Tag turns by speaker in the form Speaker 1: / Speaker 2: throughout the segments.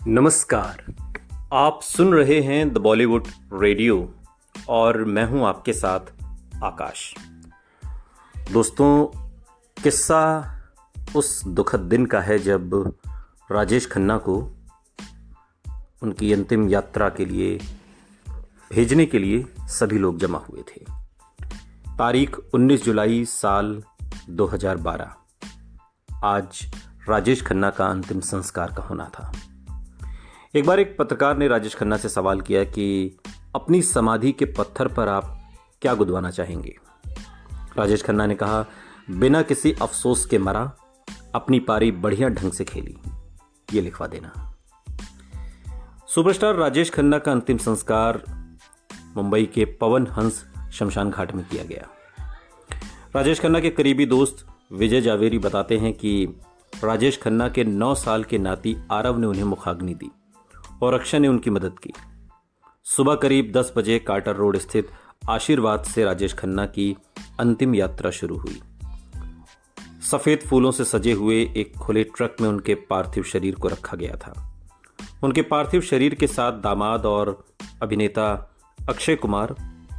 Speaker 1: नमस्कार। आप सुन रहे हैं द बॉलीवुड रेडियो और मैं हूं आपके साथ आकाश। दोस्तों, किस्सा उस दुखद दिन का है जब राजेश खन्ना को उनकी अंतिम यात्रा के लिए भेजने के लिए सभी लोग जमा हुए थे। तारीख 19 जुलाई साल 2012। आज राजेश खन्ना का अंतिम संस्कार का होना था। एक बार एक पत्रकार ने राजेश खन्ना से सवाल किया कि अपनी समाधि के पत्थर पर आप क्या गुदवाना चाहेंगे। राजेश खन्ना ने कहा, बिना किसी अफसोस के मरा, अपनी पारी बढ़िया ढंग से खेली, ये लिखवा देना। सुपरस्टार राजेश खन्ना का अंतिम संस्कार मुंबई के पवन हंस शमशान घाट में किया गया। राजेश खन्ना के करीबी दोस्त विजय जावेरी बताते हैं कि राजेश खन्ना के 9 साल के नाती आरव ने उन्हें मुखाग्नि दी और अक्षय ने उनकी मदद की। सुबह करीब 10 बजे कार्टर रोड स्थित आशीर्वाद से राजेश खन्ना की अंतिम यात्रा शुरू हुई। सफेद फूलों से सजे हुए एक खुले ट्रक में उनके पार्थिव शरीर को रखा गया था। उनके पार्थिव शरीर के साथ दामाद और अभिनेता अक्षय कुमार,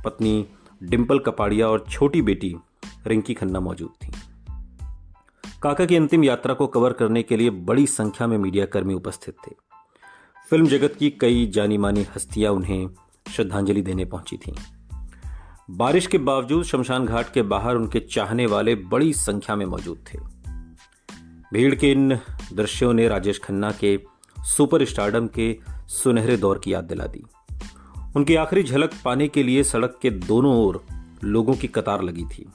Speaker 1: पत्नी डिंपल कपाड़िया और छोटी बेटी रिंकी खन्ना मौजूद थी। काका की अंतिम यात्रा को कवर करने के लिए बड़ी संख्या में मीडिया कर्मी उपस्थित थे। फिल्म जगत की कई जानी मानी हस्तियां उन्हें श्रद्धांजलि देने पहुंची थीं। बारिश के बावजूद शमशान घाट के बाहर उनके चाहने वाले बड़ी संख्या में मौजूद थे। भीड़ के इन दृश्यों ने राजेश खन्ना के सुपर स्टारडम के सुनहरे दौर की याद दिला दी। उनकी आखिरी झलक पाने के लिए सड़क के दोनों ओर लोगों की कतार लगी थी।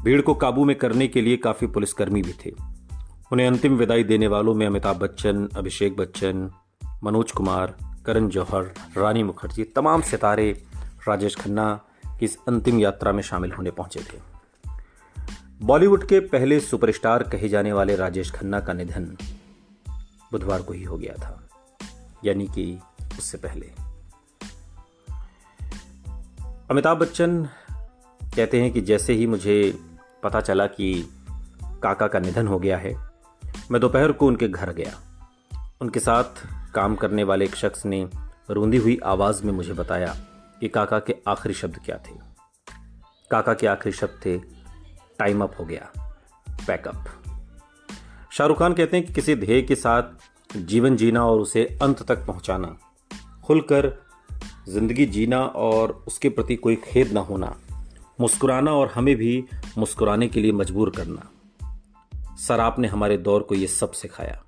Speaker 1: भीड़ को काबू में करने के लिए काफी पुलिसकर्मी भी थे। उन्हें अंतिम विदाई देने वालों में अमिताभ बच्चन, अभिषेक बच्चन, मनोज कुमार, करण जौहर, रानी मुखर्जी, तमाम सितारे राजेश खन्ना की इस अंतिम यात्रा में शामिल होने पहुंचे थे। बॉलीवुड के पहले सुपरस्टार कहे जाने वाले राजेश खन्ना का निधन बुधवार को ही हो गया था, यानी कि उससे पहले। अमिताभ बच्चन कहते हैं कि जैसे ही मुझे पता चला कि काका का निधन हो गया है, मैं दोपहर को उनके घर गया। उनके साथ काम करने वाले एक शख्स ने रूंधी हुई आवाज में मुझे बताया कि काका के आखिरी शब्द क्या थे। काका के आखिरी शब्द थे, टाइम अप हो गया, पैकअप। शाहरुख खान कहते हैं कि किसी ध्येय के साथ जीवन जीना और उसे अंत तक पहुंचाना, खुलकर जिंदगी जीना और उसके प्रति कोई खेद ना होना, मुस्कुराना और हमें भी मुस्कुराने के लिए मजबूर करना। सराप ने हमारे दौर को ये सब सिखाया।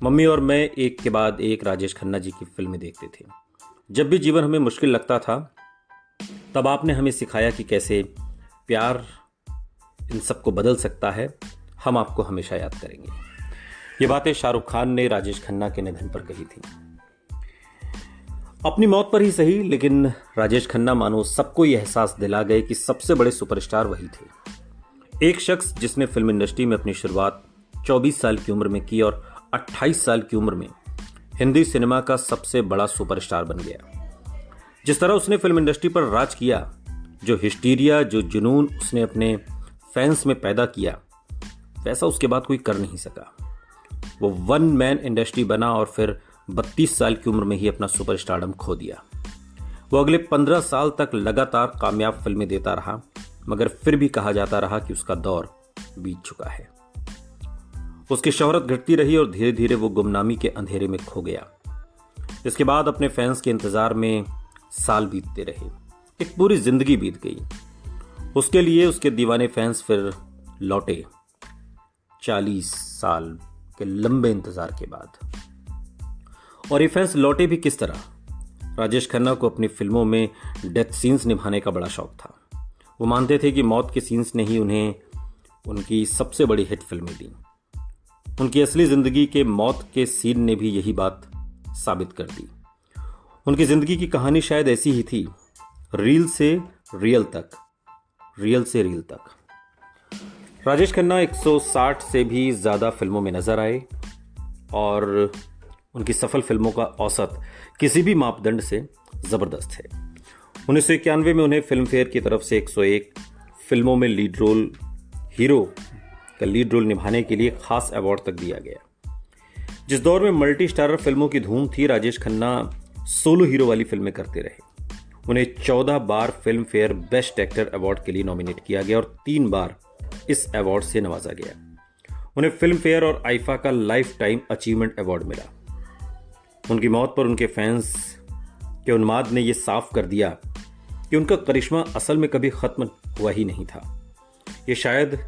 Speaker 1: मम्मी और मैं एक के बाद एक राजेश खन्ना जी की फिल्में देखते थे। जब भी जीवन हमें मुश्किल लगता था, तब आपने हमें सिखाया कि कैसे प्यार इन सबको बदल सकता है। हम आपको हमेशा याद करेंगे। ये बातें शाहरुख खान ने राजेश खन्ना के निधन पर कही थी। अपनी मौत पर ही सही, लेकिन राजेश खन्ना मानो सबको यह एहसास दिला गए कि सबसे बड़े सुपरस्टार वही थे। एक शख्स जिसने फिल्म इंडस्ट्री में अपनी शुरुआत 24 साल की उम्र में की और 28 साल की उम्र में हिंदी सिनेमा का सबसे बड़ा सुपरस्टार बन गया। जिस तरह उसने फिल्म इंडस्ट्री पर राज किया, जो हिस्टीरिया, जो जुनून उसने अपने फैंस में पैदा किया, वैसा उसके बाद कोई कर नहीं सका। वो वन मैन इंडस्ट्री बना और फिर 32 साल की उम्र में ही अपना सुपरस्टारडम खो दिया। वो अगले 15 साल तक लगातार कामयाब फिल्में देता रहा, मगर फिर भी कहा जाता रहा कि उसका दौर बीत चुका है। उसकी शोहरत घटती रही और धीरे धीरे वो गुमनामी के अंधेरे में खो गया। इसके बाद अपने फैंस के इंतजार में साल बीतते रहे, एक पूरी जिंदगी बीत गई। उसके लिए उसके दीवाने फैंस फिर लौटे 40 साल के लंबे इंतजार के बाद। और ये फैंस लौटे भी किस तरह? राजेश खन्ना को अपनी फिल्मों में डेथ सीन्स निभाने का बड़ा शौक था। वो मानते थे कि मौत के सीन्स ने ही उन्हें उनकी सबसे बड़ी हिट फिल्में दी। उनकी असली जिंदगी के मौत के सीन ने भी यही बात साबित कर दी। उनकी जिंदगी की कहानी शायद ऐसी ही थी, रील से रियल तक, रियल से रील तक। राजेश खन्ना 160 से भी ज्यादा फिल्मों में नजर आए और उनकी सफल फिल्मों का औसत किसी भी मापदंड से जबरदस्त है। 1991 में उन्हें फिल्म फेयर की तरफ से 101 फिल्मों में लीड रोल, हीरो का लीड रोल निभाने के लिए खास अवार्ड तक दिया गया। जिस दौर में मल्टी स्टारर फिल्मों की धूम थी, राजेश खन्ना सोलो हीरो वाली फिल्में करते रहे। उन्हें 14 बार Filmfare best actor award के लिए नॉमिनेट किया गया और 3 बार इस अवार्ड से नवाजा गया। उन्हें फिल्म फेयर और आईफा का लाइफ टाइम अचीवमेंट अवार्ड मिला। उनकी मौत पर उनके फैंस के उन्माद ने यह साफ कर दिया कि उनका करिश्मा असल में कभी खत्म हुआ ही नहीं था। यह शायद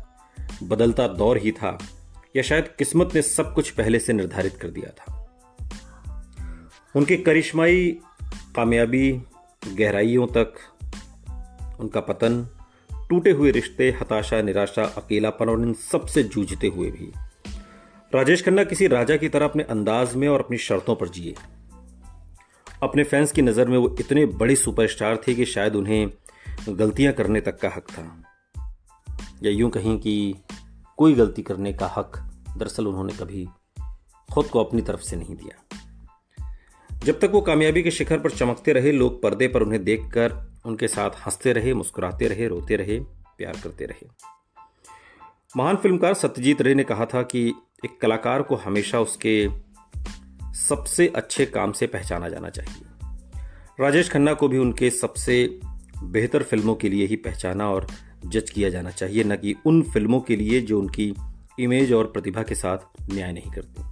Speaker 1: बदलता दौर ही था, या शायद किस्मत ने सब कुछ पहले से निर्धारित कर दिया था। उनकी करिश्माई कामयाबी, गहराइयों तक उनका पतन, टूटे हुए रिश्ते, हताशा, निराशा, अकेलापन और इन सबसे जूझते हुए भी राजेश खन्ना किसी राजा की तरह अपने अंदाज में और अपनी शर्तों पर जिए। अपने फैंस की नज़र में वो इतने बड़े सुपरस्टार थे कि शायद उन्हें गलतियां करने तक का हक था, या यूं कहीं कि कोई गलती करने का हक दरअसल उन्होंने कभी खुद को अपनी तरफ से नहीं दिया। जब तक वो कामयाबी के शिखर पर चमकते रहे, लोग पर्दे पर उन्हें देखकर उनके साथ हंसते रहे, मुस्कुराते रहे, रोते रहे, प्यार करते रहे। महान फिल्मकार सत्यजीत रे ने कहा था कि एक कलाकार को हमेशा उसके सबसे अच्छे काम से पहचाना जाना चाहिए। राजेश खन्ना को भी उनके सबसे बेहतर फिल्मों के लिए ही पहचाना और जज किया जाना चाहिए, न कि उन फिल्मों के लिए जो उनकी इमेज और प्रतिभा के साथ न्याय नहीं करती।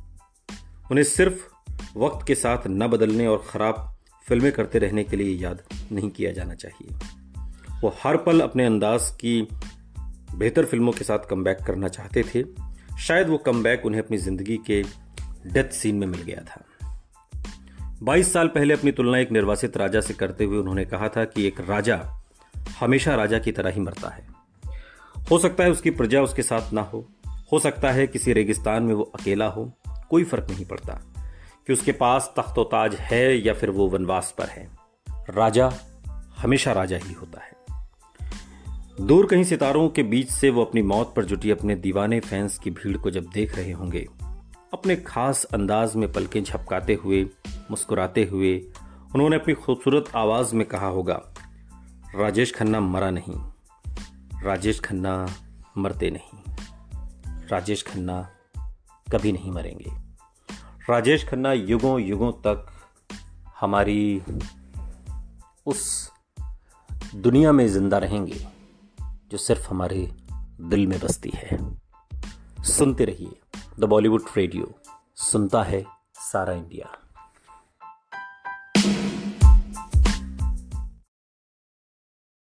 Speaker 1: उन्हें सिर्फ वक्त के साथ न बदलने और खराब फिल्में करते रहने के लिए याद नहीं किया जाना चाहिए। वो हर पल अपने अंदाज की बेहतर फिल्मों के साथ कमबैक करना चाहते थे। शायद वो कमबैक उन्हें अपनी जिंदगी के डेथ सीन में मिल गया था। 22 साल पहले अपनी तुलना एक निर्वासित राजा से करते हुए उन्होंने कहा था कि एक राजा हमेशा राजा की तरह ही मरता है। हो सकता है उसकी प्रजा उसके साथ ना हो सकता है किसी रेगिस्तान में वो अकेला हो, कोई फर्क नहीं पड़ता कि उसके पास तख्त व ताज है या फिर वो वनवास पर है। राजा हमेशा राजा ही होता है। दूर कहीं सितारों के बीच से वो अपनी मौत पर जुटी अपने दीवाने फैंस की भीड़ को जब देख रहे होंगे, अपने खास अंदाज में पलकें झपकाते हुए, मुस्कुराते हुए, उन्होंने अपनी खूबसूरत आवाज में कहा होगा, राजेश खन्ना मरा नहीं, राजेश खन्ना मरते नहीं, राजेश खन्ना कभी नहीं मरेंगे। राजेश खन्ना युगों युगों तक हमारी उस दुनिया में जिंदा रहेंगे जो सिर्फ हमारे दिल में बसती है। सुनते रहिए द बॉलीवुड रेडियो, सुनता है सारा इंडिया।